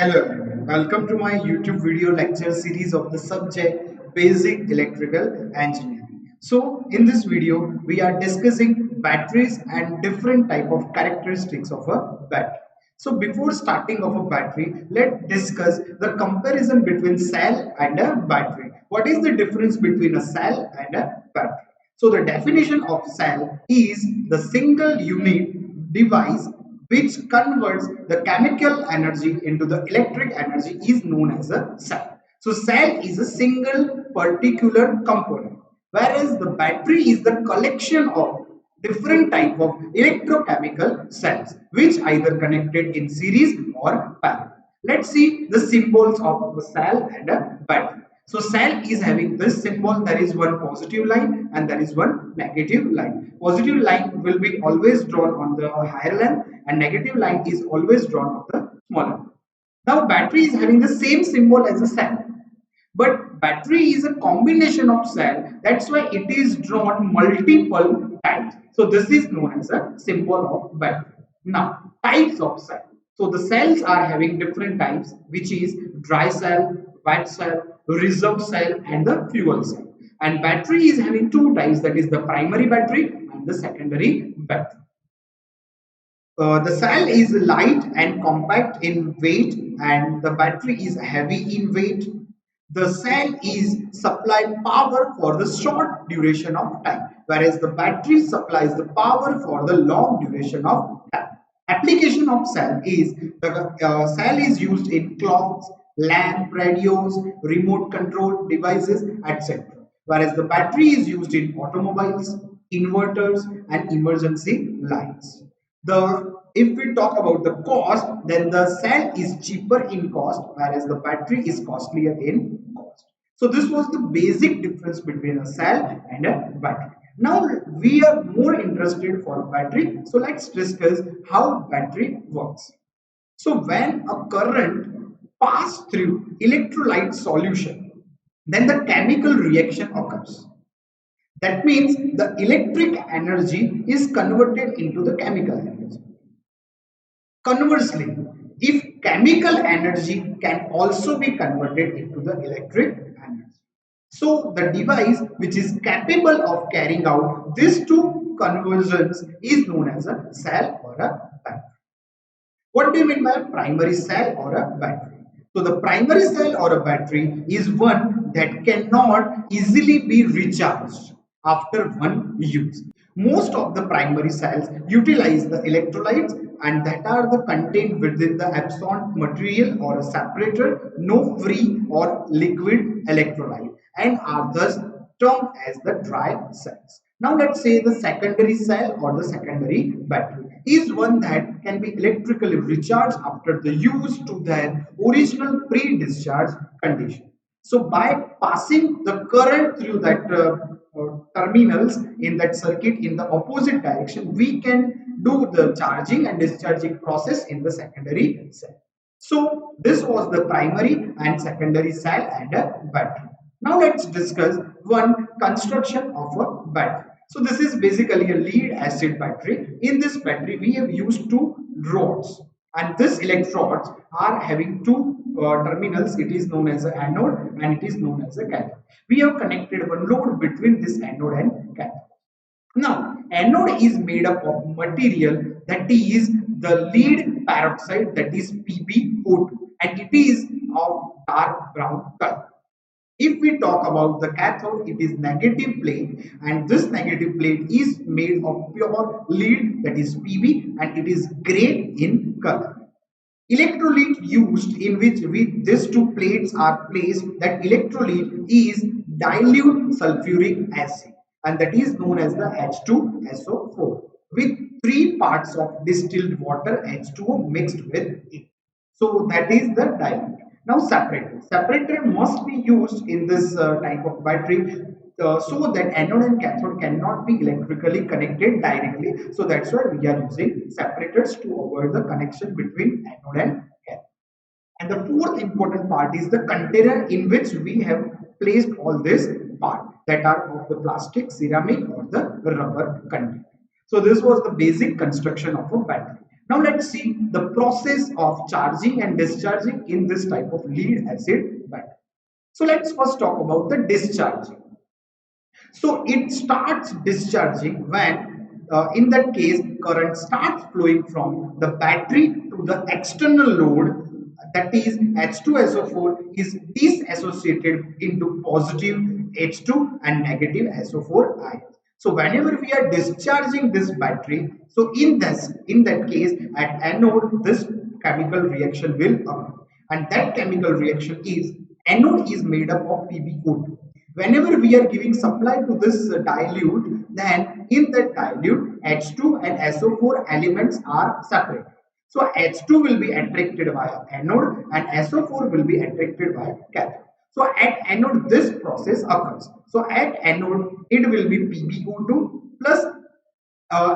Hello everyone, welcome to my YouTube video lecture series of the subject Basic Electrical Engineering. So in this video we are discussing batteries and different type of characteristics of a battery. So before starting of a battery, let's discuss the comparison between cell and a battery. What is the difference between a cell and a battery? So the definition of cell is the single unit device which converts the chemical energy into the electric energy is known as a cell. So cell is a single particular component, whereas the battery is the collection of different type of electrochemical cells which either connected in series or parallel. Let's see the symbols of the cell and a battery. So cell is having this symbol. There is one positive line and there is one negative line. Positive line will be always drawn on the higher length and negative line is always drawn on the smaller. Now battery is having the same symbol as a cell, but battery is a combination of cell. That's why it is drawn multiple times. So this is known as a symbol of battery. Now types of cell. So the cells are having different types, which is dry cell, wet cell, reserve cell, and the fuel cell. And battery is having two types, that is the primary battery and the secondary battery. The cell is light and compact in weight, and the battery is heavy in weight. The cell is supply power for the short duration of time, whereas the battery supplies the power for the long duration of time. Application of cell is the cell is used in clocks, lamp, radios, remote control devices, etc. Whereas the battery is used in automobiles, inverters, and emergency lights. The If we talk about the cost, then the cell is cheaper in cost, whereas the battery is costlier in cost. So this was the basic difference between a cell and a battery. Now we are more interested for a battery, so let's discuss how battery works. So when a current passes through electrolyte solution, then the chemical reaction occurs. That means the electric energy is converted into the chemical energy. Conversely, if chemical energy can also be converted into the electric energy. So the device which is capable of carrying out these two conversions is known as a cell or a battery. What do you mean by primary cell or a battery? So the primary cell or a battery is one that cannot easily be recharged after one use. Most of the primary cells utilize the electrolytes and that are the contained within the absorbed material or a separator, no free or liquid electrolyte, and are thus termed as the dry cells. Now let's say the secondary cell or the secondary battery is one that can be electrically recharged after the use to their original pre-discharge condition. So by passing the current through that terminals in that circuit in the opposite direction, we can do the charging and discharging process in the secondary cell. So this was the primary and secondary cell and a battery. Now let's discuss one construction of a battery. So this is basically a lead acid battery. In this battery we have used two rods, and these electrodes are having two terminals. It is known as an anode and it is known as a cathode. We have connected one load between this anode and cathode. Now, anode is made up of material that is the lead peroxide, that is PbO2, and it is of dark brown color. If we talk about the cathode, it is negative plate, and this negative plate is made of pure lead, that is Pb, and it is gray in color. Electrolyte used in which these two plates are placed, that electrolyte is dilute sulfuric acid, and that is known as the H2SO4 with 3 parts of distilled water H2O mixed with it. So that is the dilute. Now separator must be used in this type of battery so that anode and cathode cannot be electrically connected directly. So that's why we are using separators to avoid the connection between anode and cathode. And the fourth important part is the container in which we have placed all this part, that are of the plastic, ceramic, or the rubber container. So this was the basic construction of a battery. Now let's see the process of charging and discharging in this type of lead acid battery. So let's first talk about the discharging. So it starts discharging when, in that case, current starts flowing from the battery to the external load, that is H2SO4 is disassociated into positive H2 and negative SO4 ions. So whenever we are discharging this battery, so in that case at anode this chemical reaction will occur, and that chemical reaction is anode is made up of PbO2. Whenever we are giving supply to this dilute, then in that dilute H2 and SO4 elements are separated. So H2 will be attracted by anode and SO4 will be attracted by cathode. So at anode this process occurs. So at anode it will be PbO2 plus uh,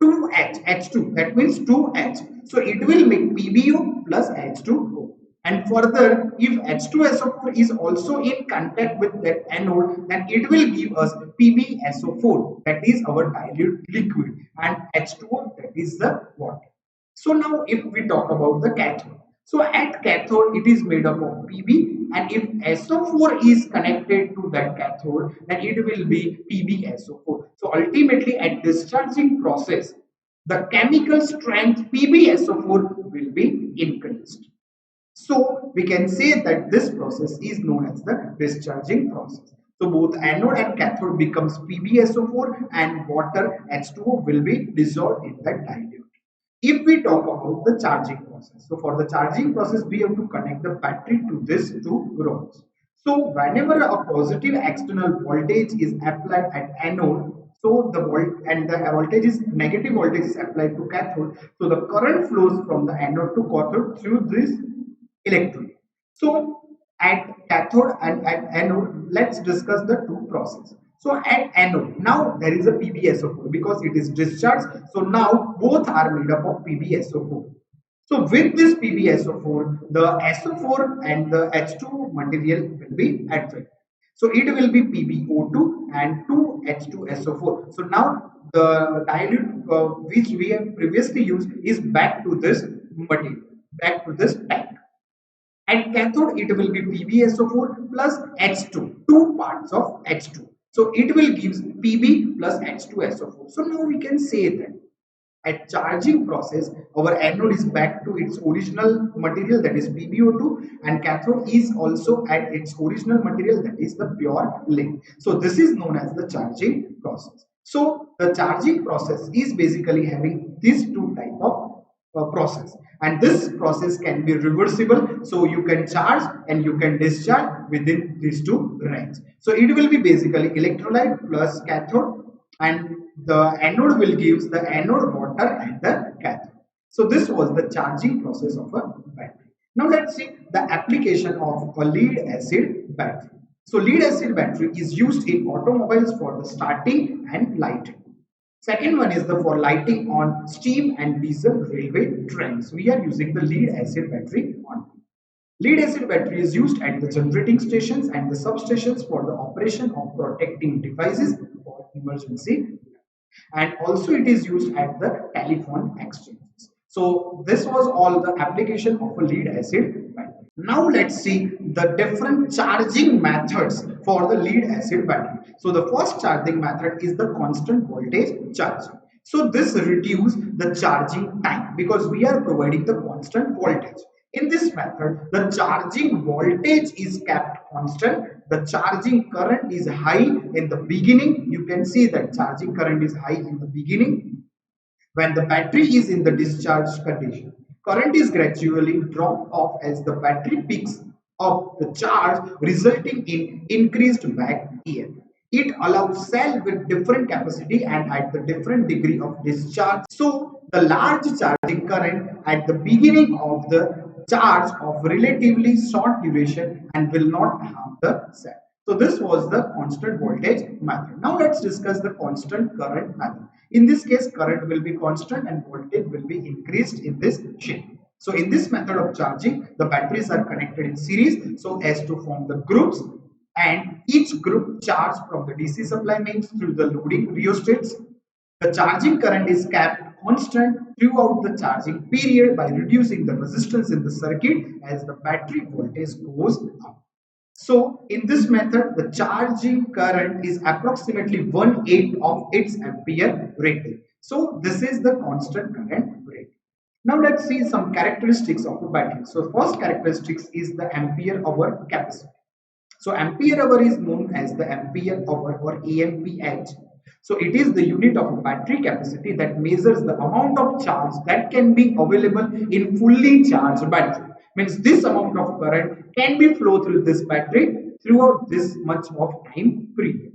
2H, H2, that means 2H. So it will make PbO plus H2O. And further, if H2SO4 is also in contact with that anode, then it will give us PbSO4, that is our dilute liquid, and H2O, that is the water. So now if we talk about the cathode. So at cathode it is made up of Pb, and if SO4 is connected to that cathode, then it will be PbSO4. So ultimately at discharging process, the chemical strength PbSO4 will be increased. So we can say that this process is known as the discharging process. So both anode and cathode becomes PbSO4 and water H2O will be dissolved in that dilute. If we talk about the charging process, so for the charging process we have to connect the battery to this two rods. So whenever a positive external voltage is applied at anode, so the voltage is negative voltage is applied to cathode, so the current flows from the anode to cathode through this electrode. So at cathode and at anode, let's discuss the two processes. So at anode, now there is a PbSO4 because it is discharged. So now both are made up of PbSO4. So with this PbSO4, the SO4 and the H2 material will be attracted. So it will be PbO2 and 2H2SO4. So now the dilute which we have previously used is back to this material, back to this tank. At cathode, it will be PbSO4 plus H2, two parts of H2. So it will give Pb plus H2SO4. So now we can say that at charging process, our anode is back to its original material, that is PbO2, and cathode is also at its original material, that is the pure lead. So this is known as the charging process. So the charging process is basically having these two type of process, and this process can be reversible, so you can charge and you can discharge within these two range. So it will be basically electrolyte plus cathode, and the anode will give the anode water and the cathode. So this was the charging process of a battery. Now let's see the application of a lead acid battery. So lead acid battery is used in automobiles for the starting and lighting. Second one is the for lighting on steam and diesel railway trains. We are using the lead acid battery on. Lead acid battery is used at the generating stations and the substations for the operation of protecting devices for emergency, and also it is used at the telephone exchanges. So this was all the application of a lead acid battery. Now let's see the different charging methods for the lead acid battery. So the first charging method is the constant voltage charging. So this reduces the charging time because we are providing the constant voltage. In this method, the charging voltage is kept constant. The charging current is high in the beginning. You can see that charging current is high in the beginning. When the battery is in the discharge condition, current is gradually dropped off as the battery picks up the charge, resulting in increased back EMF. It allows cell with different capacity and at the different degree of discharge. So the large charging current at the beginning of the charge of relatively short duration and will not harm the cell. So this was the constant voltage method. Now let's discuss the constant current method. In this case, current will be constant and voltage will be increased in this shape. So in this method of charging, the batteries are connected in series so as to form the groups, and each group charged from the DC supply mains through the loading rheostats. The charging current is kept constant throughout the charging period by reducing the resistance in the circuit as the battery voltage goes up. So in this method, the charging current is approximately 1/8 of its ampere rating. So this is the constant current rating. Now let's see some characteristics of a battery. So first characteristics is the ampere hour capacity. So ampere hour is known as the ampere hour or AMPH. So it is the unit of a battery capacity that measures the amount of charge that can be available in fully charged battery. Means this amount of current can be flow through this battery throughout this much of time period.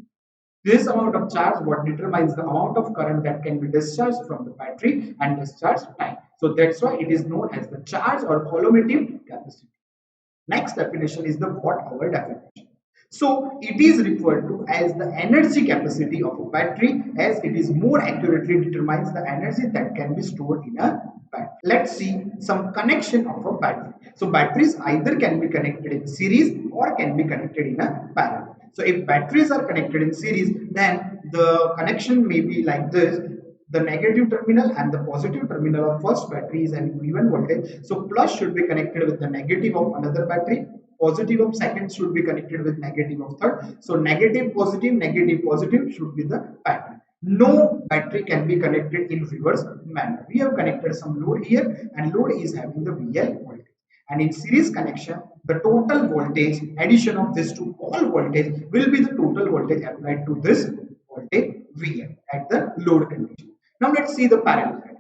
This amount of charge what determines the amount of current that can be discharged from the battery and discharge time. So that's why it is known as the charge or cumulative capacity. Next definition is the watt hour definition. So it is referred to as the energy capacity of a battery as it is more accurately determines the energy that can be stored in a battery. Let's see some connection of a battery. So batteries either can be connected in series or can be connected in a parallel. So if batteries are connected in series, then the connection may be like this: the negative terminal and the positive terminal of first battery is an even voltage. So plus should be connected with the negative of another battery. Positive of second should be connected with negative of third. So negative positive should be the pattern. No battery can be connected in reverse manner. We have connected some load here and load is having the VL voltage. And in series connection, the total voltage addition of this to all voltage will be the total voltage applied to this voltage VL at the load condition. Now let's see the parallel connection.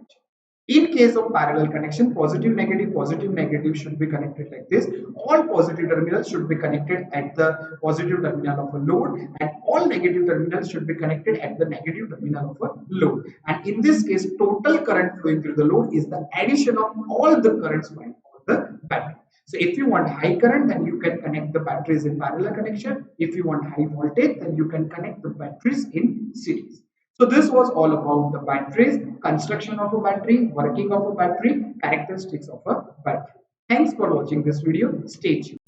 In case of parallel connection, positive negative should be connected like this. All positive terminals should be connected at the positive terminal of a load and all negative terminals should be connected at the negative terminal of a load. And in this case, total current flowing through the load is the addition of all the currents flowing for the battery. So if you want high current, then you can connect the batteries in parallel connection. If you want high voltage, then you can connect the batteries in series. So this was all about the batteries, construction of a battery, working of a battery, characteristics of a battery. Thanks for watching this video. Stay tuned.